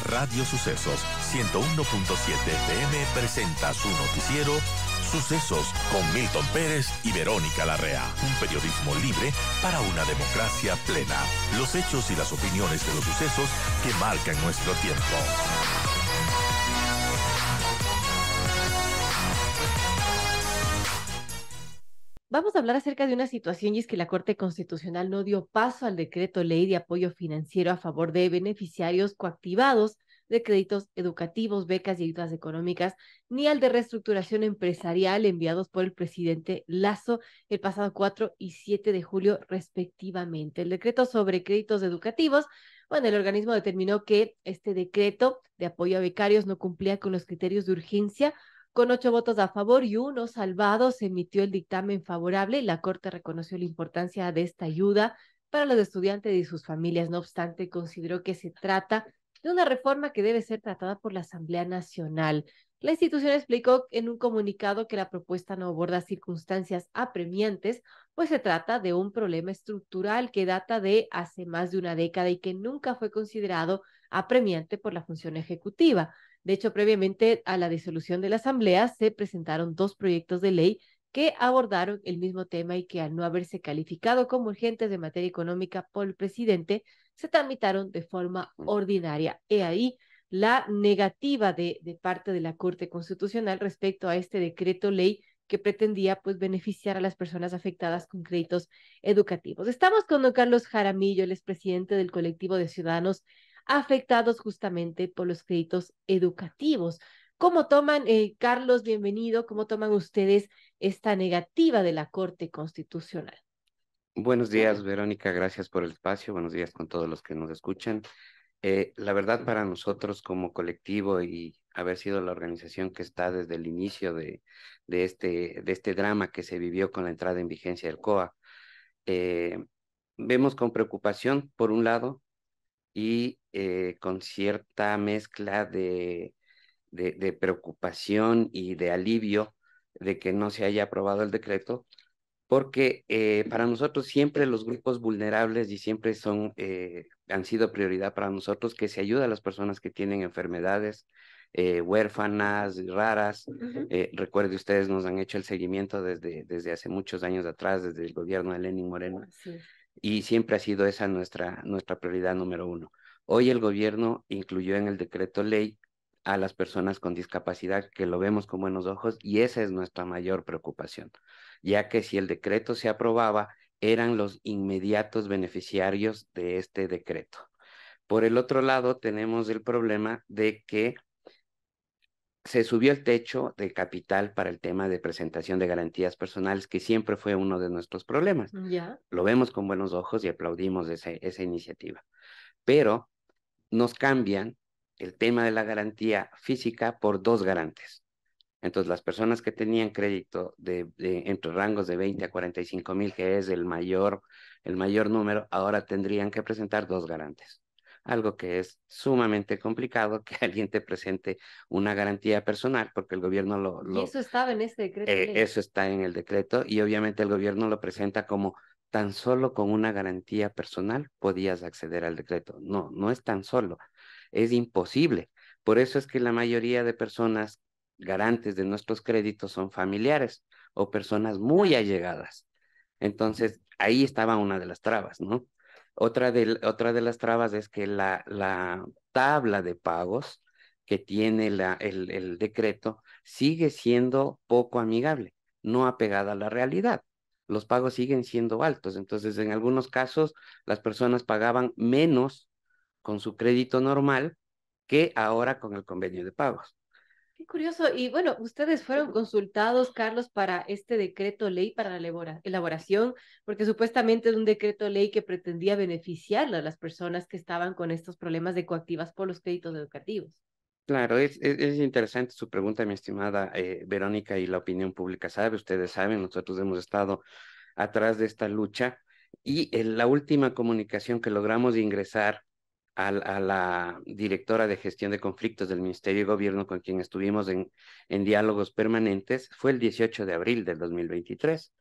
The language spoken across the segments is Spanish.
Radio Sucesos 101.7 FM presenta su noticiero Sucesos con Milton Pérez y Verónica Larrea. Un periodismo libre para una democracia plena. Los hechos y las opiniones de los sucesos que marcan nuestro tiempo. Vamos a hablar acerca de una situación y es que la Corte Constitucional no dio paso al decreto ley de apoyo financiero a favor de beneficiarios coactivados de créditos educativos, becas y ayudas económicas, ni al de reestructuración empresarial enviados por el presidente Lasso el pasado 4 y 7 de julio respectivamente. El decreto sobre créditos educativos, bueno, el organismo determinó que este decreto de apoyo a becarios no cumplía con los criterios de urgencia. Con 8 votos a favor y 1 salvado, se emitió el dictamen favorable. La Corte reconoció la importancia de esta ayuda para los estudiantes y sus familias. No obstante, consideró que se trata de una reforma que debe ser tratada por la Asamblea Nacional. La institución explicó en un comunicado que la propuesta no aborda circunstancias apremiantes, pues se trata de un problema estructural que data de hace más de una década y que nunca fue considerado apremiante por la función ejecutiva. De hecho, previamente a la disolución de la Asamblea se presentaron 2 proyectos de ley que abordaron el mismo tema y que al no haberse calificado como urgentes de materia económica por el presidente, se tramitaron de forma ordinaria. He ahí la negativa de parte de la Corte Constitucional respecto a este decreto ley que pretendía pues beneficiar a las personas afectadas con créditos educativos. Estamos con don Carlos Jaramillo, el expresidente del colectivo de ciudadanos afectados justamente por los créditos educativos. ¿Cómo toman, Carlos, bienvenido, cómo toman ustedes esta negativa de la Corte Constitucional? Buenos días, Verónica, gracias por el espacio. Buenos días con todos los que nos escuchan. La verdad, para nosotros como colectivo y haber sido la organización que está desde el inicio de este drama que se vivió con la entrada en vigencia del COA, eh, vemos con preocupación, por un lado, y con cierta mezcla de preocupación y de alivio de que no se haya aprobado el decreto, porque para nosotros siempre los grupos vulnerables y siempre han sido prioridad para nosotros que se ayuda a las personas que tienen enfermedades huérfanas, raras. Recuerde, ustedes nos han hecho el seguimiento desde hace muchos años atrás, desde el gobierno de Lenín Moreno, Sí. y siempre ha sido esa nuestra prioridad número uno. Hoy el gobierno incluyó en el decreto ley a las personas con discapacidad, que lo vemos con buenos ojos, y esa es nuestra mayor preocupación, ya que si el decreto se aprobaba, eran los inmediatos beneficiarios de este decreto. Por el otro lado, tenemos el problema de que se subió el techo de capital para el tema de presentación de garantías personales, que siempre fue uno de nuestros problemas. Ya. Lo vemos con buenos ojos y aplaudimos esa iniciativa. Pero nos cambian el tema de la garantía física por 2 garantes. Entonces, las personas que tenían crédito entre rangos de 20 a 45,000, que es el mayor número, ahora tendrían que presentar 2 garantes. Algo que es sumamente complicado, que alguien te presente una garantía personal, porque el gobierno Y eso estaba en este decreto ley. eso está en el decreto, y obviamente el gobierno lo presenta como tan solo con una garantía personal podías acceder al decreto. No, no es tan solo, es imposible. Por eso es que la mayoría de personas garantes de nuestros créditos son familiares o personas muy Claro. allegadas. Entonces, ahí estaba una de las trabas, ¿no? Otra de las trabas es que la tabla de pagos que tiene el decreto sigue siendo poco amigable, no apegada a la realidad. Los pagos siguen siendo altos. Entonces, en algunos casos, las personas pagaban menos con su crédito normal que ahora con el convenio de pagos. Qué curioso. Y bueno, ustedes fueron consultados, Carlos, para este decreto ley, para la elaboración, porque supuestamente es un decreto ley que pretendía beneficiar a las personas que estaban con estos problemas de coactivas por los créditos educativos. Claro, es interesante su pregunta, mi estimada Verónica, y la opinión pública sabe, ustedes saben, nosotros hemos estado atrás de esta lucha, y la última comunicación que logramos ingresar a la directora de gestión de conflictos del Ministerio de Gobierno, con quien estuvimos en diálogos permanentes, fue el 18 de abril del 2023.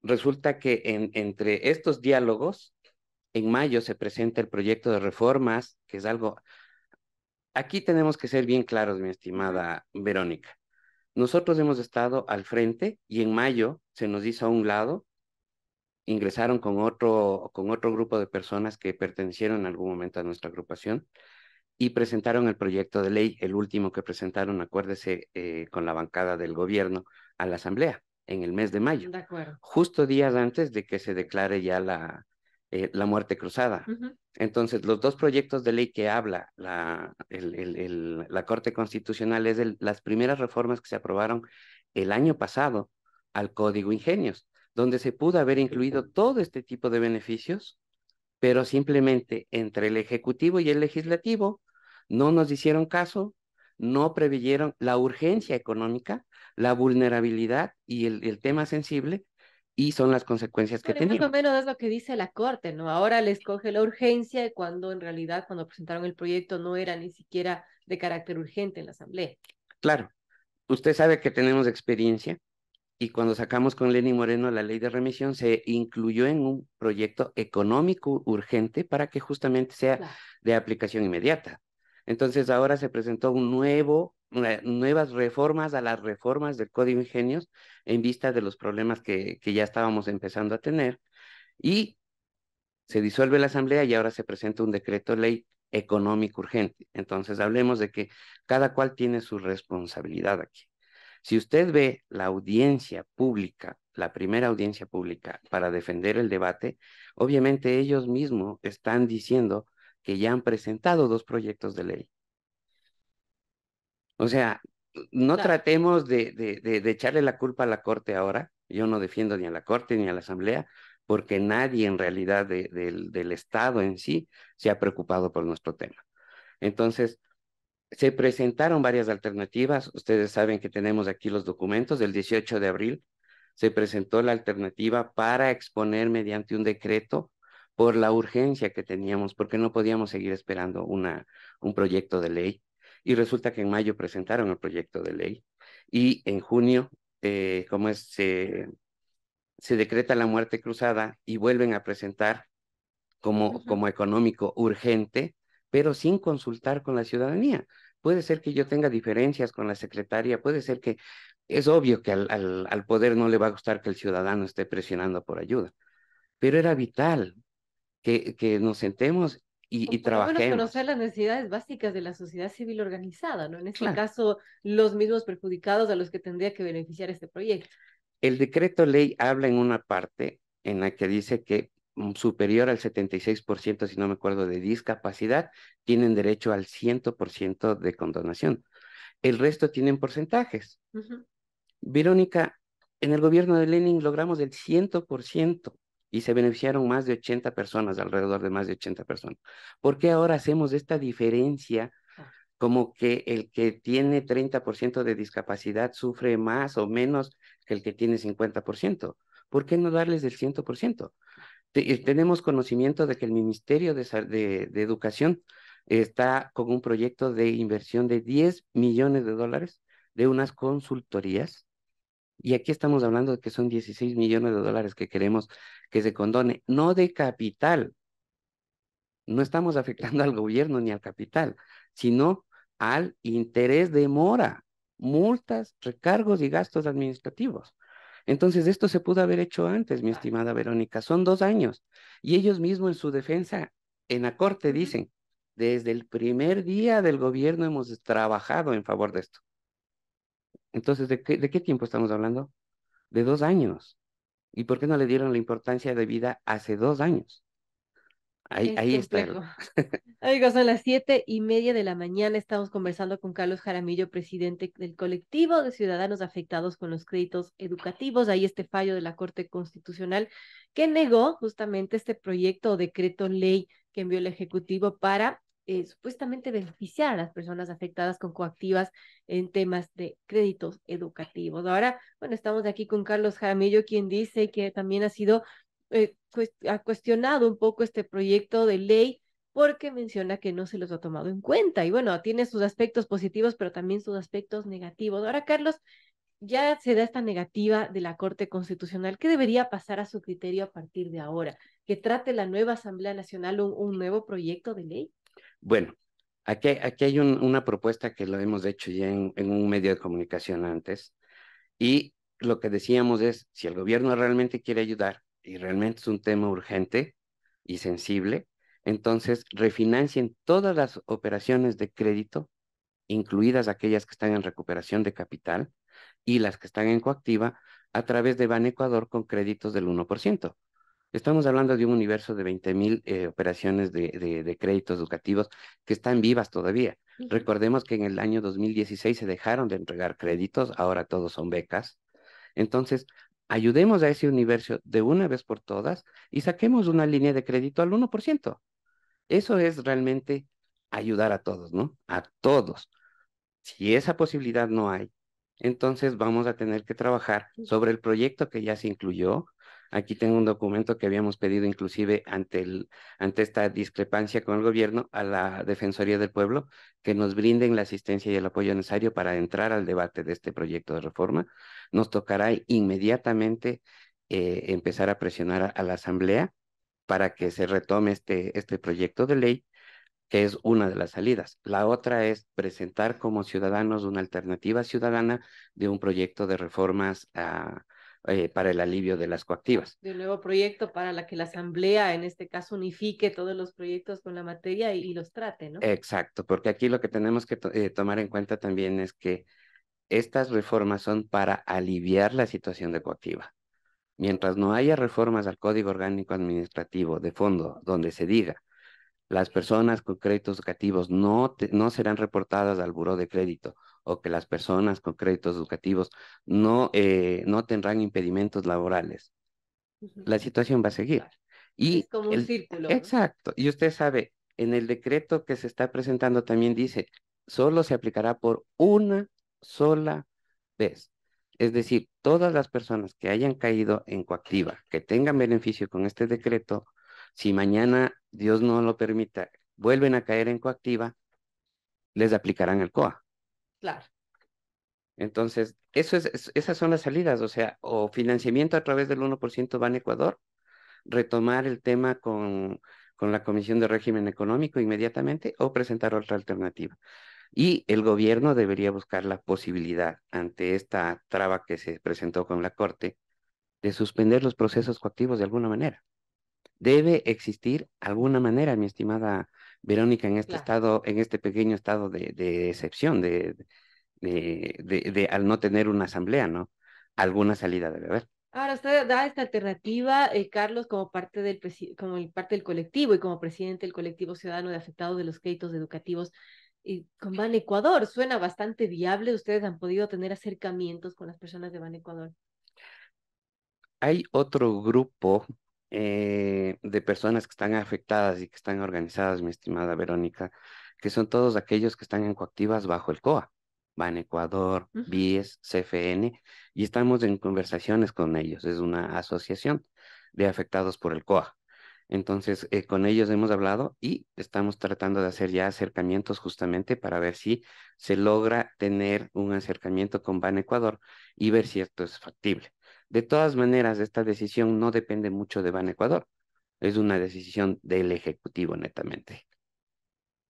Resulta que entre estos diálogos, en mayo se presenta el proyecto de reformas, que es algo Aquí tenemos que ser bien claros, mi Ujú. estimada Verónica. Nosotros hemos estado al frente y en mayo se nos hizo a un lado, ingresaron con otro grupo de personas que pertenecieron en algún momento a nuestra agrupación y presentaron el proyecto de ley, el último que presentaron, acuérdese, con la bancada del gobierno a la Asamblea en el mes de mayo, De acuerdo. justo días antes de que se declare ya la muerte cruzada. Ujú. Entonces, los dos proyectos de ley que habla la Corte Constitucional es de las primeras reformas que se aprobaron el año pasado al Código Ingenios, donde se pudo haber incluido todo este tipo de beneficios, pero simplemente entre el Ejecutivo y el Legislativo no nos hicieron caso, no preveyeron la urgencia económica, la vulnerabilidad y el tema sensible, y son las consecuencias que Bueno, y más o teníamos. menos es lo que dice la Corte, ¿no? Ahora les coge la urgencia cuando en realidad cuando presentaron el proyecto no era ni siquiera de carácter urgente en la Asamblea. Claro, usted sabe que tenemos experiencia y cuando sacamos con Lenín Moreno la ley de remisión se incluyó en un proyecto económico urgente para que justamente sea Claro. de aplicación inmediata. Entonces ahora se presentó nuevas reformas a las reformas del Código Ingenios en vista de los problemas que ya estábamos empezando a tener y se disuelve la Asamblea y ahora se presenta un decreto ley económico urgente. Entonces hablemos de que cada cual tiene su responsabilidad aquí. Si usted ve la audiencia pública, la primera audiencia pública para defender el debate, obviamente ellos mismos están diciendo que ya han presentado dos proyectos de ley. O sea, no Claro. tratemos de echarle la culpa a la Corte ahora. Yo no defiendo ni a la Corte ni a la Asamblea, porque nadie en realidad del Estado en sí se ha preocupado por nuestro tema. Entonces, se presentaron varias alternativas. Ustedes saben que tenemos aquí los documentos. Del 18 de abril se presentó la alternativa para exponer mediante un decreto por la urgencia que teníamos, porque no podíamos seguir esperando un proyecto de ley. Y resulta que en mayo presentaron el proyecto de ley y en junio, como es, se decreta la muerte cruzada y vuelven a presentar Ujú. como económico urgente, pero sin consultar con la ciudadanía. Puede ser que yo tenga diferencias con la secretaria, puede ser que es obvio que al poder no le va a gustar que el ciudadano esté presionando por ayuda, pero era vital que nos sentemos O y por lo menos conocer trabajemos. las necesidades básicas de la sociedad civil organizada, ¿no? En este Claro, caso, los mismos perjudicados a los que tendría que beneficiar este proyecto. el decreto ley habla en una parte en la que dice que superior al 76%, si no me acuerdo, de discapacidad, tienen derecho al 100% de condonación. El resto tienen porcentajes. Ujú. Verónica, en el gobierno de Lenin logramos el 100% y se beneficiaron más de 80 personas, alrededor de más de 80 personas. ¿Por qué ahora hacemos esta diferencia Ah. como que el que tiene 30% de discapacidad sufre más o menos que el que tiene 50%? ¿Por qué no darles el 100%? Tenemos conocimiento de que el Ministerio de Educación está con un proyecto de inversión de 10 millones de dólares de unas consultorías y aquí estamos hablando de que son 16 millones de dólares que queremos que se condone, no de capital. No estamos afectando al gobierno ni al capital, sino al interés de mora, multas, recargos y gastos administrativos. Entonces, esto se pudo haber hecho antes, mi estimada Verónica. Son 2 años. Y ellos mismos en su defensa en la corte Ujú. dicen, desde el primer día del gobierno hemos trabajado en favor de esto. Entonces, ¿de qué tiempo estamos hablando? De 2 años. ¿Y por qué no le dieron la importancia de vida hace 2 años? Ahí, Es ahí está el... complejo. Amigos, son las 7:30 de la mañana. Estamos conversando con Carlos Jaramillo, presidente del colectivo de ciudadanos afectados con los créditos educativos. Ahí este fallo de la Corte Constitucional que negó justamente este proyecto o decreto ley que envió el Ejecutivo para supuestamente beneficiar a las personas afectadas con coactivas en temas de créditos educativos. Ahora, bueno, estamos aquí con Carlos Jaramillo, quien dice que también ha sido ha cuestionado un poco este proyecto de ley porque menciona que no se los ha tomado en cuenta. Y bueno, tiene sus aspectos positivos, pero también sus aspectos negativos. Ahora, Carlos, ya se da esta negativa de la Corte Constitucional. ¿Qué debería pasar a su criterio a partir de ahora? ¿Que trate la nueva Asamblea Nacional un nuevo proyecto de ley? Bueno, Aquí hay una propuesta que lo hemos hecho ya en un medio de comunicación antes, y lo que decíamos es, si el gobierno realmente quiere ayudar y realmente es un tema urgente y sensible, entonces refinancien todas las operaciones de crédito, incluidas aquellas que están en recuperación de capital y las que están en coactiva, a través de Ban Ecuador con créditos del 1%. Estamos hablando de un universo de 20.000 operaciones de créditos educativos que están vivas todavía. Ujú. Recordemos que en el año 2016 se dejaron de entregar créditos, ahora todos son becas. Entonces, ayudemos a ese universo de una vez por todas y saquemos una línea de crédito al 1%. Eso es realmente ayudar a todos, ¿no? A todos. Si esa posibilidad no hay, entonces vamos a tener que trabajar sobre el proyecto que ya se incluyó. Aquí tengo un documento que habíamos pedido inclusive ante esta discrepancia con el gobierno a la Defensoría del Pueblo, que nos brinden la asistencia y el apoyo necesario para entrar al debate de este proyecto de reforma. Nos tocará inmediatamente empezar a presionar a la Asamblea para que se retome este proyecto de ley, que es una de las salidas. La otra es presentar como ciudadanos una alternativa ciudadana de un proyecto de reformas para el alivio de las coactivas. De un nuevo proyecto para la que la Asamblea, en este caso, unifique todos los proyectos con la materia y los trate, ¿no? Exacto, porque aquí lo que tenemos que tomar en cuenta también es que estas reformas son para aliviar la situación de coactiva. Mientras no haya reformas al Código Orgánico Administrativo de fondo donde se diga las personas con créditos educativos no serán reportadas al buró de crédito, o que las personas con créditos educativos no tendrán impedimentos laborales, Ujú. la situación va a seguir. Es Y como un círculo, ¿no? exacto, y usted sabe, en el decreto que se está presentando también dice, solo se aplicará por una sola vez. Es decir, todas las personas que hayan caído en coactiva, que tengan beneficio con este decreto, si mañana, Dios no lo permita, vuelven a caer en coactiva, les aplicarán el COA. Claro. Entonces, esas son las salidas, o sea, o financiamiento a través del 1% Ban Ecuador, retomar el tema con la Comisión de Régimen Económico inmediatamente o presentar otra alternativa. Y el gobierno debería buscar la posibilidad, ante esta traba que se presentó con la Corte, de suspender los procesos coactivos de alguna manera. Debe existir alguna manera, mi estimada Verónica, en este Claro. estado, en este pequeño estado de excepción, al no tener una asamblea, ¿no? Alguna salida debe haber. Ahora usted da esta alternativa, Carlos, como parte parte del colectivo y como presidente del colectivo ciudadano de afectados de los créditos educativos y con Ban Ecuador. Suena bastante viable. Ustedes han podido tener acercamientos con las personas de Ban Ecuador. Hay otro grupo de personas que están afectadas y que están organizadas, mi estimada Verónica, que son todos aquellos que están en coactivas bajo el COA, Ban Ecuador, Ujú. BIES, CFN, y estamos en conversaciones con ellos. Es una asociación de afectados por el COA. Entonces, con ellos hemos hablado y estamos tratando de hacer ya acercamientos justamente para ver si se logra tener un acercamiento con Ban Ecuador y ver si esto es factible. De todas maneras, esta decisión no depende mucho de Ban Ecuador, es una decisión del Ejecutivo netamente.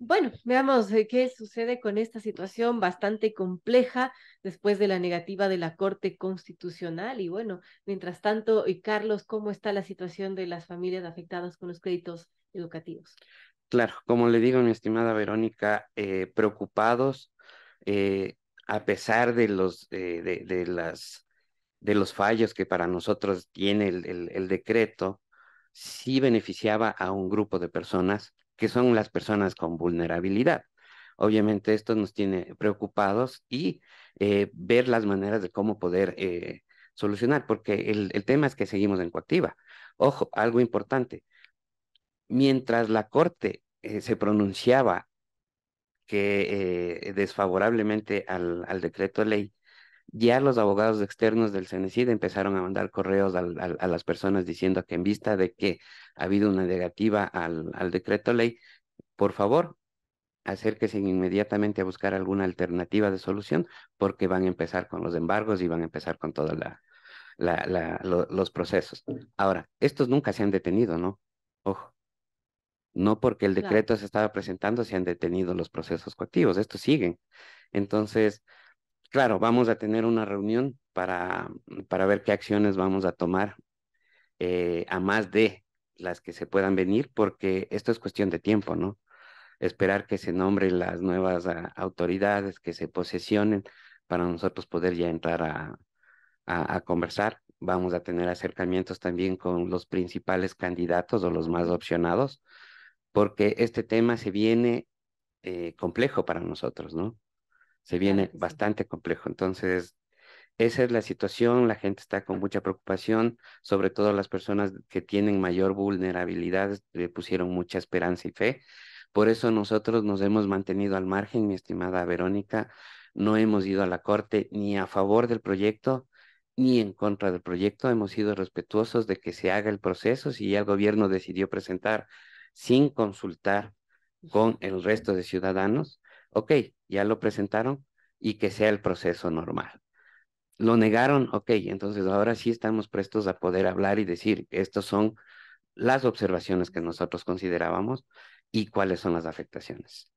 Bueno, veamos qué sucede con esta situación bastante compleja después de la negativa de la Corte Constitucional. Y bueno, mientras tanto, y Carlos, ¿cómo está la situación de las familias afectadas con los créditos educativos? Claro, como le digo, mi estimada Verónica, preocupados, eh, a pesar de los fallos que para nosotros tiene el decreto, sí beneficiaba a un grupo de personas que son las personas con vulnerabilidad. Obviamente esto nos tiene preocupados y ver las maneras de cómo poder solucionar, porque el tema es que seguimos en coactiva. Ojo, algo importante, mientras la Corte se pronunciaba que desfavorablemente al decreto ley, ya los abogados externos del CENESID empezaron a mandar correos a las personas diciendo que en vista de que ha habido una negativa al decreto ley, por favor, acérquense inmediatamente a buscar alguna alternativa de solución porque van a empezar con los embargos y van a empezar con todos los procesos. Ahora, estos nunca se han detenido, ¿no? Ojo. No porque el Claro. decreto se estaba presentando se han detenido los procesos coactivos, estos siguen. Entonces, claro, vamos a tener una reunión para ver qué acciones vamos a tomar a más de las que se puedan venir, porque esto es cuestión de tiempo, ¿no? Esperar que se nombren las nuevas autoridades, que se posesionen para nosotros poder ya entrar a conversar. Vamos a tener acercamientos también con los principales candidatos o los más opcionados, porque este tema se viene complejo para nosotros, ¿no? Se Claro viene que sí. bastante complejo. Entonces, esa es la situación, la gente está con mucha preocupación, sobre todo las personas que tienen mayor vulnerabilidad, le pusieron mucha esperanza y fe. Por eso nosotros nos hemos mantenido al margen, mi estimada Verónica, no hemos ido a la corte ni a favor del proyecto ni en contra del proyecto, hemos sido respetuosos de que se haga el proceso. Si ya el gobierno decidió presentar sin consultar con el resto de ciudadanos, ok, ya lo presentaron y que sea el proceso normal. Lo negaron, ok, entonces ahora sí estamos prestos a poder hablar y decir, estas son las observaciones que nosotros considerábamos y cuáles son las afectaciones.